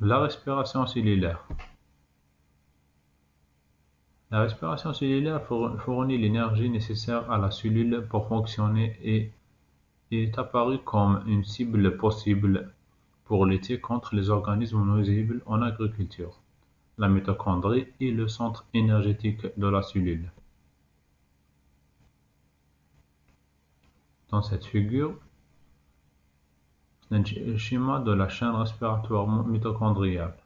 La respiration cellulaire. La respiration cellulaire fournit l'énergie nécessaire à la cellule pour fonctionner et est apparue comme une cible possible pour lutter contre les organismes nuisibles en agriculture. La mitochondrie est le centre énergétique de la cellule. Dans cette figure, un schéma de la chaîne respiratoire mitochondriale.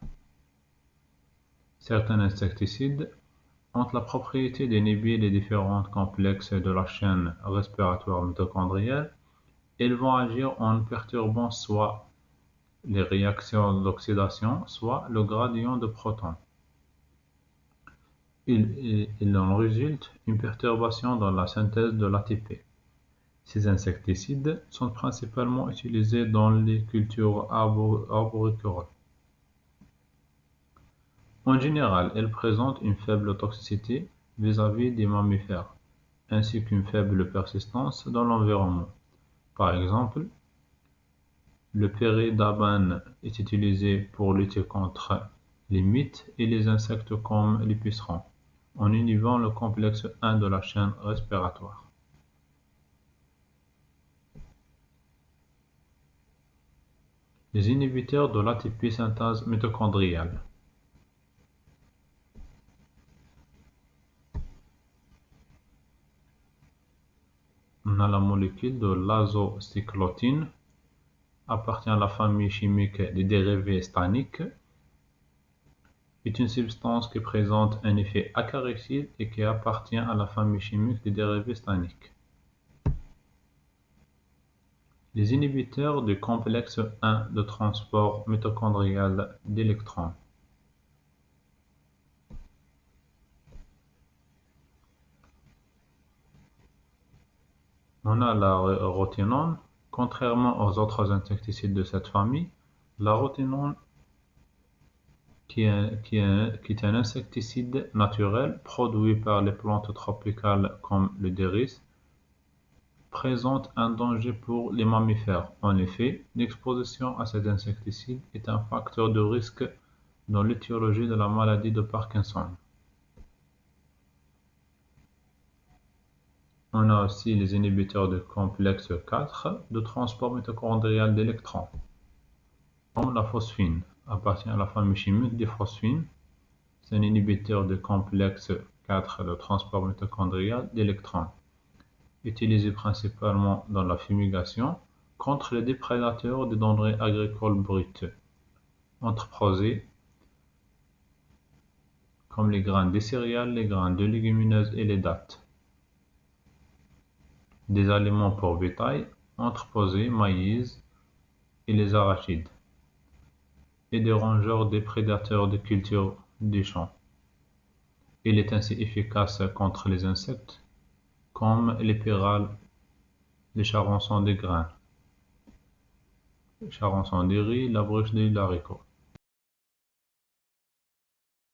Certains insecticides ont la propriété d'inhiber les différents complexes de la chaîne respiratoire mitochondriale. Ils vont agir en perturbant soit les réactions d'oxydation, soit le gradient de protons. Il en résulte une perturbation dans la synthèse de l'ATP. Ces insecticides sont principalement utilisés dans les cultures arboricoles. En général, ils présentent une faible toxicité vis-à-vis des mammifères, ainsi qu'une faible persistance dans l'environnement. Par exemple, le péridabane est utilisé pour lutter contre les mites et les insectes comme les pucerons, en inhibant le complexe 1 de la chaîne respiratoire. Les inhibiteurs de l'ATP synthase mitochondriale. On a la molécule de l'azocyclotine, appartient à la famille chimique des dérivés stanniques, est une substance qui présente un effet acaricide et qui appartient à la famille chimique des dérivés stanniques. Les inhibiteurs du complexe 1 de transport mitochondrial d'électrons. On a la roténone. Contrairement aux autres insecticides de cette famille, la roténone, qui est un insecticide naturel produit par les plantes tropicales comme le déris, présente un danger pour les mammifères. En effet, l'exposition à cet insecticide est un facteur de risque dans l'étiologie de la maladie de Parkinson. On a aussi les inhibiteurs du complexe 4 de transport mitochondrial d'électrons, comme la phosphine, appartient à la famille chimique des phosphines. C'est un inhibiteur du complexe 4 de transport mitochondrial d'électrons, utilisé principalement dans la fumigation contre les déprédateurs des denrées agricoles brutes, entreposées, comme les graines des céréales, les graines de légumineuses et les dattes. Des aliments pour bétail, entreposés, maïs et les arachides, et des rongeurs des prédateurs des cultures des champs. Il est ainsi efficace contre les insectes, comme les pérales, les charançons des grains, les charançons des riz, la bruche des haricots.